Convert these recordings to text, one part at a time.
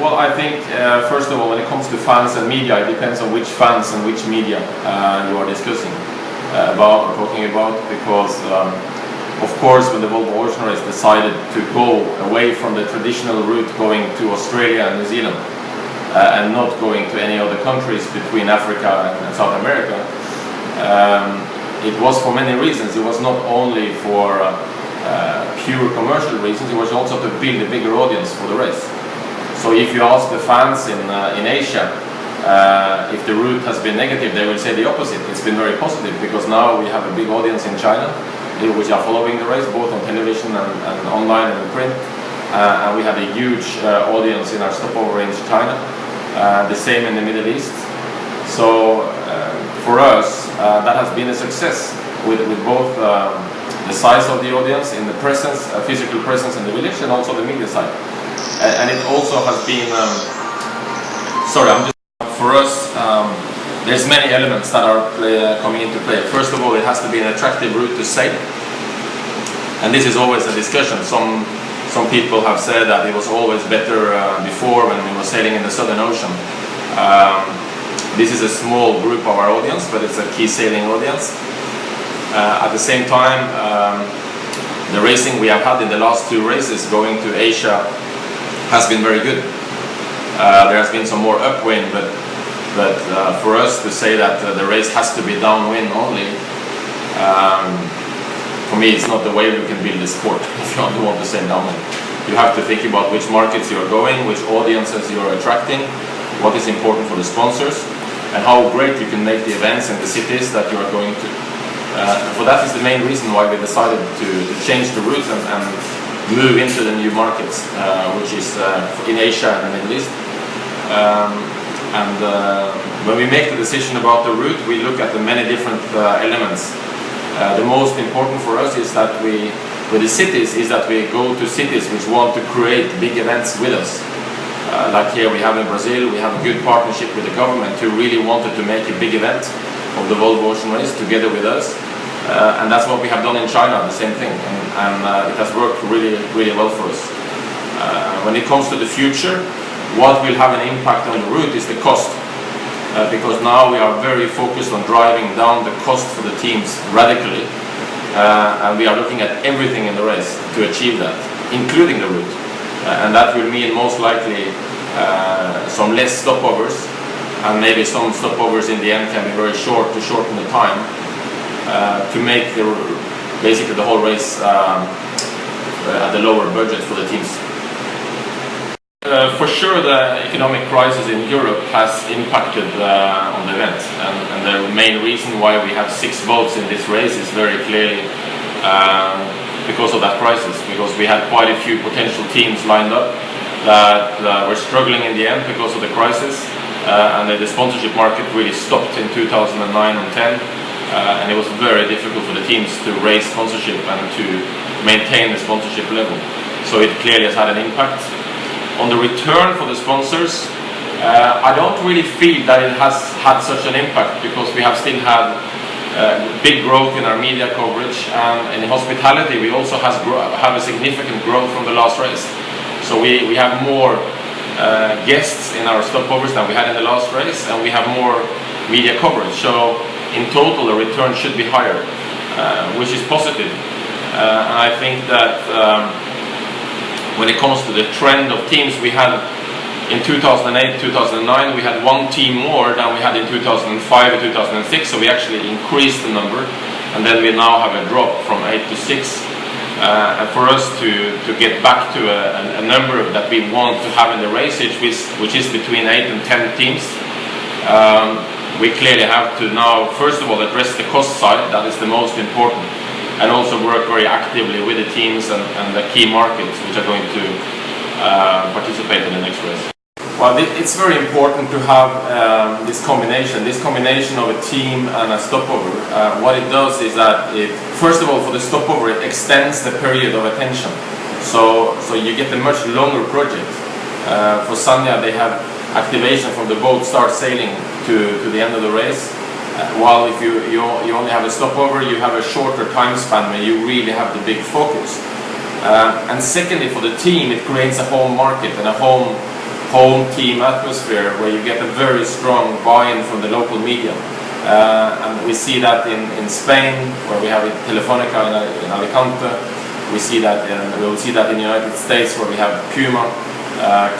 Well, I think first of all, when it comes to fans and media, it depends on which fans and which media you are discussing about or talking about, because of course when the Volvo Ocean Race decided to go away from the traditional route going to Australia and New Zealand and not going to any other countries between Africa and South America, it was for many reasons. It was not only for pure commercial reasons, it was also to build a bigger audience for the race. So if you ask the fans in Asia if the route has been negative, they will say the opposite. It's been very positive, because now we have a big audience in China which are following the race both on television and online and print, and we have a huge audience in our stopover in China, the same in the Middle East. So for us that has been a success with both the size of the audience in the presence, physical presence in the village, and also the media side. And it also has been, for us, there's many elements that are coming into play. First of all, it has to be an attractive route to sail. And this is always a discussion. Some people have said that it was always better before when we were sailing in the Southern Ocean. This is a small group of our audience, but it's a key sailing audience. At the same time, the racing we have had in the last two races going to Asia has been very good. There has been some more upwind, but for us to say that the race has to be downwind only, for me it's not the way we can build a sport. If you only want to say downwind, you have to think about which markets you are going, which audiences you are attracting, what is important for the sponsors, and how great you can make the events in the cities that you are going to. For that is the main reason why we decided to change the route and move into the new markets, which is in Asia and the Middle East. When we make the decision about the route, we look at the many different elements. The most important for us is that with the cities, is that we go to cities which want to create big events with us. Like here we have in Brazil, we have a good partnership with the government who really wanted to make a big event of the Volvo Ocean Race together with us. And that's what we have done in China, the same thing, and it has worked really, really well for us. When it comes to the future, what will have an impact on the route is the cost, because now we are very focused on driving down the cost for the teams radically, and we are looking at everything in the race to achieve that, including the route, and that will mean most likely some less stopovers, and maybe some stopovers in the end can be very short to shorten the time. To make basically the whole race at the lower budget for the teams. For sure the economic crisis in Europe has impacted on the event, and the main reason why we have 6 boats in this race is very clearly because of that crisis, because we had quite a few potential teams lined up that were struggling in the end because of the crisis, and the sponsorship market really stopped in 2009 and 10. And it was very difficult for the teams to raise sponsorship and to maintain the sponsorship level. So it clearly has had an impact. On the return for the sponsors, I don't really feel that it has had such an impact, because we have still had big growth in our media coverage, and in hospitality we also have a significant growth from the last race. So we have more guests in our stopovers than we had in the last race, and we have more media coverage. So in total, the return should be higher, which is positive. And I think that when it comes to the trend of teams, we had in 2008, 2009, we had 1 team more than we had in 2005 and 2006, so we actually increased the number, and then we now have a drop from 8 to 6. And for us to get back to a number that we want to have in the race, which is between 8 and 10 teams, we clearly have to now, first of all, address the cost side. That is the most important, and also work very actively with the teams and the key markets which are going to participate in the next race. Well, it's very important to have this combination of a team and a stopover. What it does is that first of all, for the stopover, it extends the period of attention. So you get a much longer project. For Sanya, they have activation from the boat start sailing to the end of the race, while if you only have a stopover, you have a shorter time span where you really have the big focus. And secondly, for the team, it creates a home market and a home home team atmosphere where you get a very strong buy-in from the local media. And we see that in Spain, where we have Telefonica in Alicante. We see that we will see that in the United States, where we have Puma.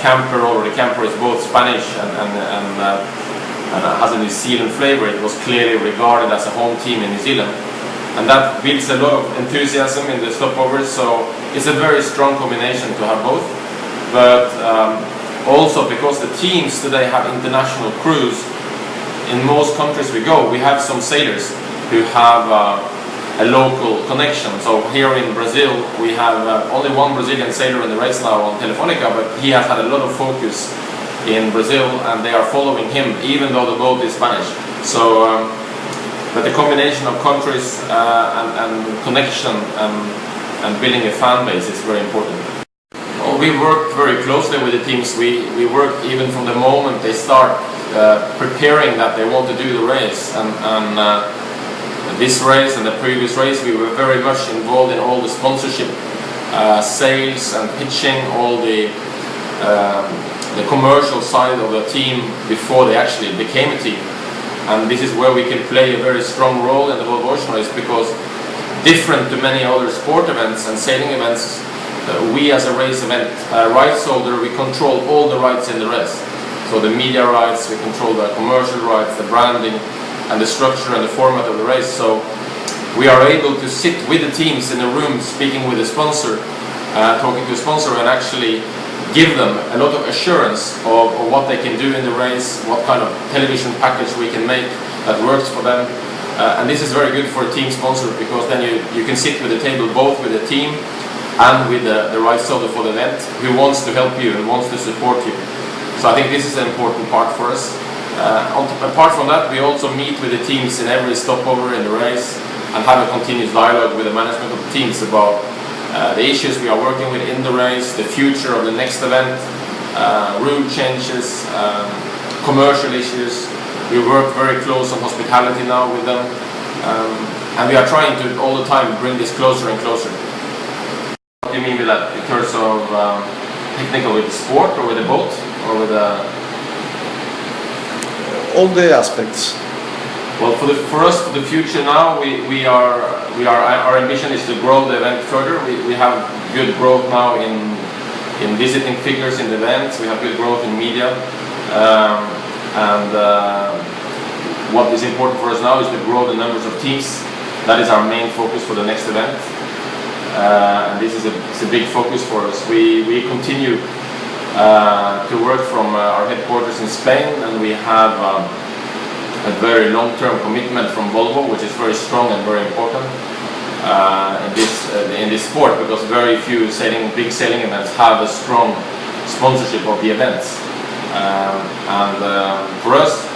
Camper is both Spanish and has a New Zealand flavor. It was clearly regarded as a home team in New Zealand, and that builds a lot of enthusiasm in the stopovers. So it's a very strong combination to have both. But also because the teams today have international crews. In most countries we go, we have some sailors who have a local connection. So here in Brazil, we have only one Brazilian sailor in the race now on Telefonica, but he has had a lot of focus in Brazil, and they are following him, even though the boat is Spanish. So, but the combination of countries and connection and building a fan base is very important. Well, we work very closely with the teams. We work even from the moment they start preparing that they want to do the race, and this race and the previous race we were very much involved in all the sponsorship, sales and pitching, all the commercial side of the team before they actually became a team. And this is where we can play a very strong role in the Volvo Ocean Race, because different to many other sport events and sailing events, we as a race event rights holder, we control all the rights in the race. So the media rights, we control the commercial rights, the branding, and the structure and the format of the race. So we are able to sit with the teams in a room, speaking with the sponsor, talking to the sponsor, and actually give them a lot of assurance of what they can do in the race, what kind of television package we can make that works for them. And this is very good for a team sponsor, because then you can sit with the table both with the team and with the rights holder for the event, who wants to help you and wants to support you. So I think this is an important part for us. Apart from that, we also meet with the teams in every stopover in the race and have a continuous dialogue with the management of the teams about the issues we are working with in the race, the future of the next event, route changes, commercial issues. We work very close on hospitality now with them, and we are trying to all the time bring this closer and closer. What do you mean with that? In terms of technical, with the sport or with the boat or with the... all the aspects. Well, for us, for the future now, our ambition is to grow the event further. We have good growth now in visiting figures in the events. We have good growth in media, and what is important for us now is to grow the numbers of teams. That is our main focus for the next event, and this is a big focus for us. We continue to work from our headquarters in Spain, and we have a very long-term commitment from Volvo, which is very strong and very important in this sport, because very few big sailing events have a strong sponsorship of the events. For us,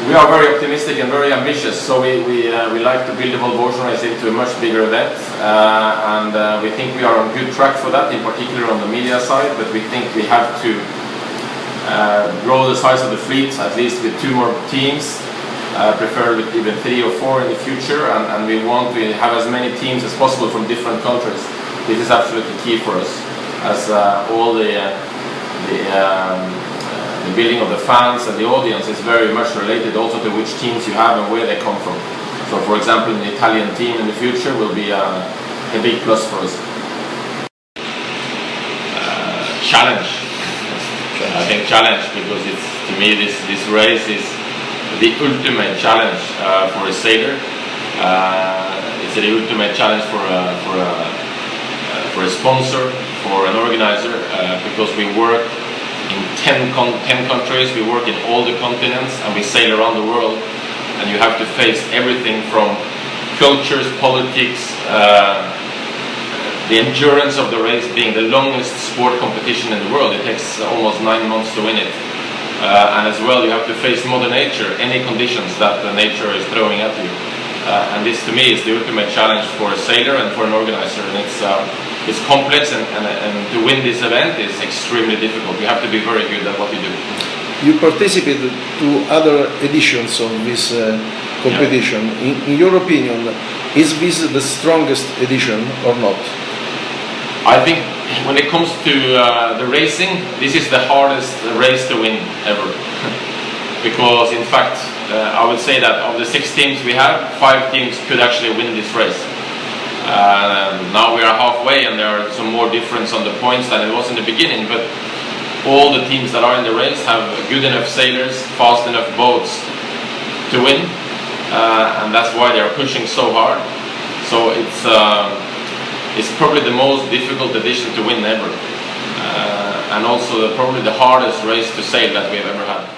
we are very optimistic and very ambitious, so we like to build the Volvo Ocean Race into a much bigger event, and we think we are on good track for that, in particular on the media side, but we think we have to grow the size of the fleet, at least with 2 more teams, preferably with even 3 or 4 in the future, and we want to have as many teams as possible from different countries. This is absolutely key for us, as all the building of the fans and the audience is very much related also to which teams you have and where they come from. So for example, an Italian team in the future will be a big plus for us. Challenge. I think challenge, because to me this race is the ultimate challenge for a sailor. It's the ultimate challenge for a sponsor, for an organizer, because we work in 10 countries, we work in all the continents, and we sail around the world, and you have to face everything from cultures, politics, the endurance of the race being the longest sport competition in the world. It takes almost 9 months to win it. And as well, you have to face Mother Nature, any conditions that the nature is throwing at you. And this to me is the ultimate challenge for a sailor and for an organizer. And it's complex, and to win this event is extremely difficult. You have to be very good at what you do. You participated to other editions of this competition. Yeah. In your opinion, is this the strongest edition or not? I think when it comes to the racing, this is the hardest race to win ever. Because in fact, I would say that of the 6 teams we have, 5 teams could actually win this race. Now we are halfway and there are some more difference on the points than it was in the beginning, but all the teams that are in the race have good enough sailors, fast enough boats to win, and that's why they are pushing so hard. So it's probably the most difficult edition to win ever, and also probably the hardest race to sail that we've ever had.